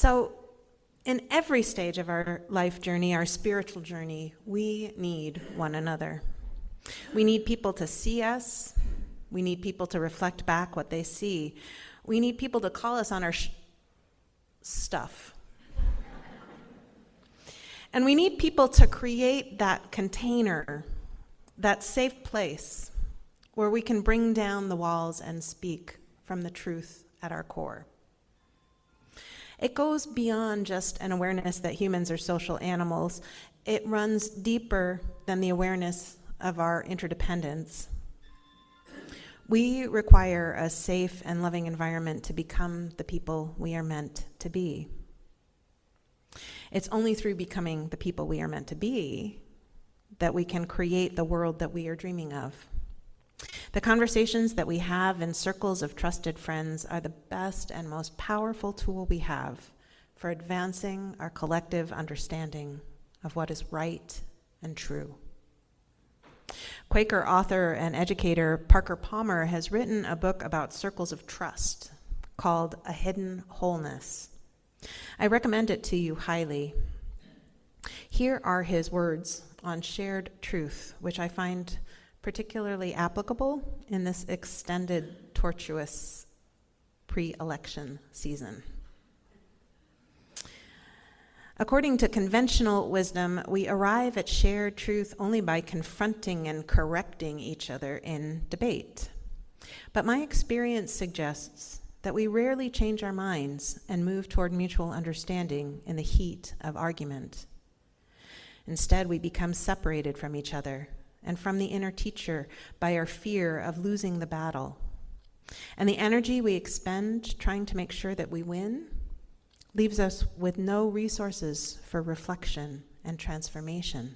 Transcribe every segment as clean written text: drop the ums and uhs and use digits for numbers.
So, in every stage of our life journey, our spiritual journey, we need one another. We need people to see us. We need people to reflect back what they see. We need people to call us on our stuff. And we need people to create that container, that safe place where we can bring down the walls and speak from the truth at our core. It goes beyond just an awareness that humans are social animals. It runs deeper than the awareness of our interdependence. We require a safe and loving environment to become the people we are meant to be. It's only through becoming the people we are meant to be that we can create the world that we are dreaming of. The conversations that we have in circles of trusted friends are the best and most powerful tool we have for advancing our collective understanding of what is right and true. Quaker author and educator Parker Palmer has written a book about circles of trust called A Hidden Wholeness. I recommend it to you highly. Here are his words on shared truth, which I find particularly applicable in this extended, tortuous pre-election season. According to conventional wisdom, we arrive at shared truth only by confronting and correcting each other in debate. But my experience suggests that we rarely change our minds and move toward mutual understanding in the heat of argument. Instead, we become separated from each other and from the inner teacher by our fear of losing the battle. And the energy we expend trying to make sure that we win leaves us with no resources for reflection and transformation.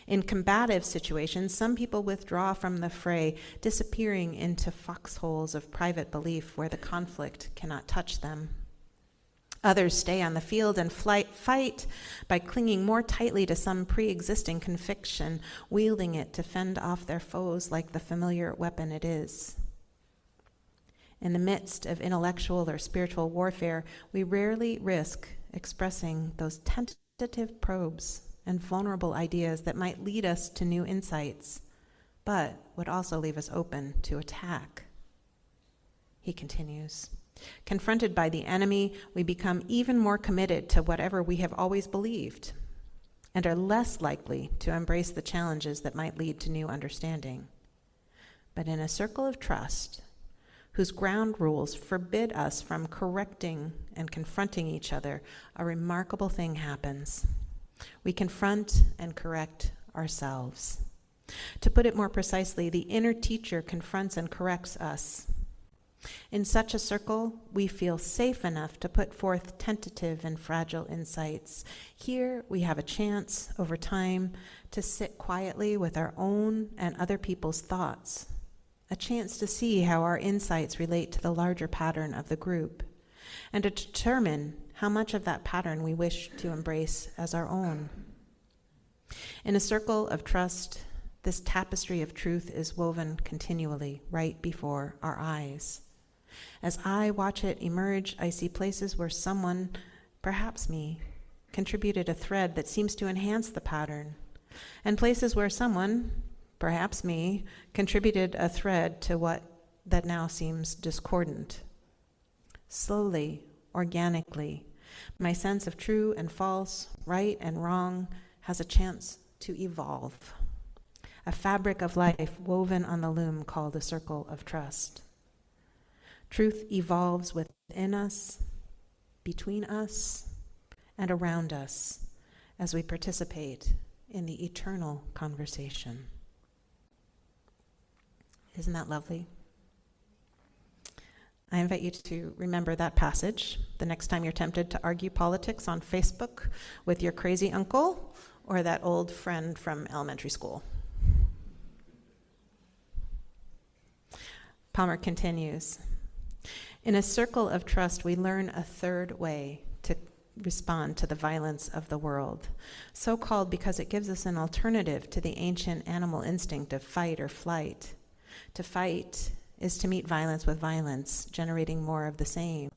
In combative situations, some people withdraw from the fray, disappearing into foxholes of private belief where the conflict cannot touch them. Others stay on the field and fight by clinging more tightly to some pre-existing conviction, wielding it to fend off their foes like the familiar weapon it is. In the midst of intellectual or spiritual warfare, we rarely risk expressing those tentative probes and vulnerable ideas that might lead us to new insights, but would also leave us open to attack. He continues. Confronted by the enemy, we become even more committed to whatever we have always believed and are less likely to embrace the challenges that might lead to new understanding. But in a circle of trust, whose ground rules forbid us from correcting and confronting each other, a remarkable thing happens. We confront and correct ourselves. To put it more precisely, the inner teacher confronts and corrects us. In such a circle, we feel safe enough to put forth tentative and fragile insights. Here, we have a chance over time to sit quietly with our own and other people's thoughts, a chance to see how our insights relate to the larger pattern of the group, and to determine how much of that pattern we wish to embrace as our own. In a circle of trust, this tapestry of truth is woven continually right before our eyes. As I watch it emerge, I see places where someone, perhaps me, contributed a thread that seems to enhance the pattern, and places where someone, perhaps me, contributed a thread to what that now seems discordant. Slowly, organically, my sense of true and false, right and wrong has a chance to evolve. A fabric of life woven on the loom called a circle of trust. Truth evolves within us, between us, and around us as we participate in the eternal conversation. Isn't that lovely? I invite you to remember that passage the next time you're tempted to argue politics on Facebook with your crazy uncle or that old friend from elementary school. Palmer continues. In a circle of trust, we learn a third way to respond to the violence of the world, so called because it gives us an alternative to the ancient animal instinct of fight or flight. To fight is to meet violence with violence, generating more of the same.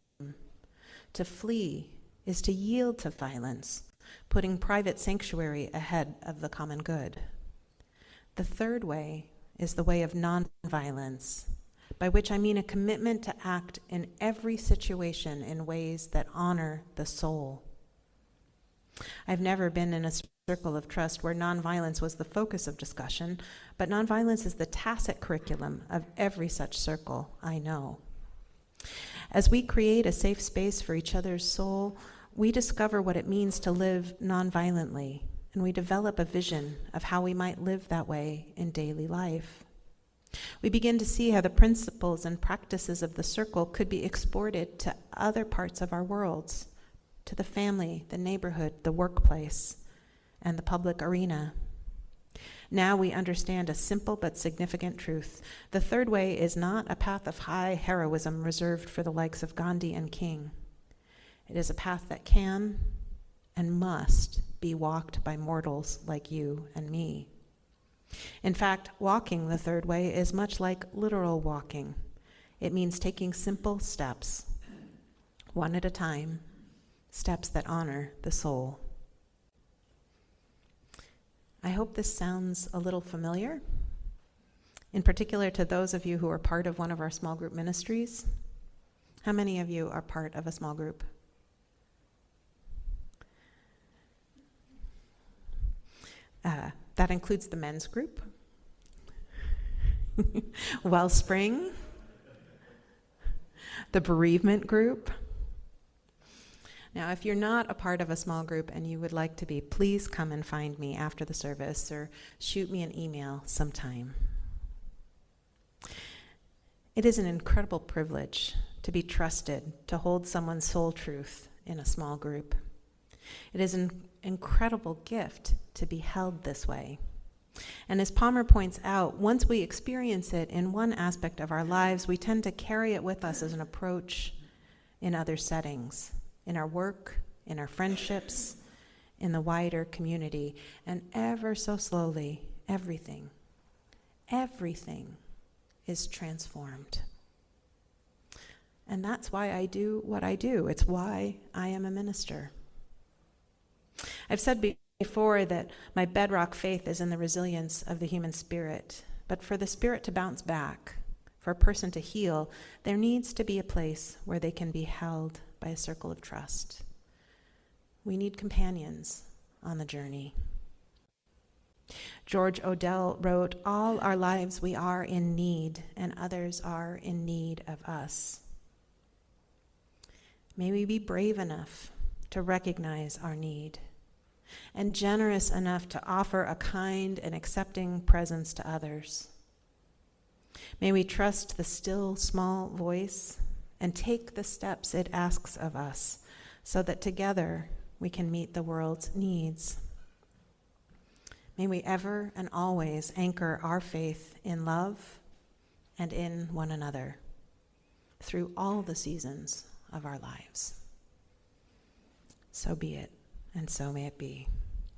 To flee is to yield to violence, putting private sanctuary ahead of the common good. The third way is the way of nonviolence, by which I mean a commitment to act in every situation in ways that honor the soul. I've never been in a circle of trust where nonviolence was the focus of discussion, but nonviolence is the tacit curriculum of every such circle I know. As we create a safe space for each other's soul, we discover what it means to live nonviolently, and we develop a vision of how we might live that way in daily life. We begin to see how the principles and practices of the circle could be exported to other parts of our worlds, to the family, the neighborhood, the workplace, and the public arena. Now we understand a simple but significant truth. The third way is not a path of high heroism reserved for the likes of Gandhi and King. It is a path that can and must be walked by mortals like you and me. In fact, walking the third way is much like literal walking. It means taking simple steps, one at a time, steps that honor the soul. I hope this sounds a little familiar, in particular to those of you who are part of one of our small group ministries. How many of you are part of a small group? That includes the men's group, Wellspring, the bereavement group. Now, if you're not a part of a small group and you would like to be, please come and find me after the service or shoot me an email sometime. It is an incredible privilege to be trusted to hold someone's soul truth in a small group. It is an incredible gift to be held this way. And as Palmer points out, once we experience it in one aspect of our lives, we tend to carry it with us as an approach in other settings, in our work, in our friendships, in the wider community. And ever so slowly, everything is transformed. And that's why I do what I do. It's why I am a minister. I've said before that my bedrock faith is in the resilience of the human spirit. But for the spirit to bounce back, for a person to heal, there needs to be a place where they can be held by a circle of trust. We need companions on the journey. George Odell wrote, "All our lives we are in need, and others are in need of us." May we be brave enough to recognize our need, and generous enough to offer a kind and accepting presence to others. May we trust the still, small voice and take the steps it asks of us so that together we can meet the world's needs. May we ever and always anchor our faith in love and in one another through all the seasons of our lives. So be it, and so may it be.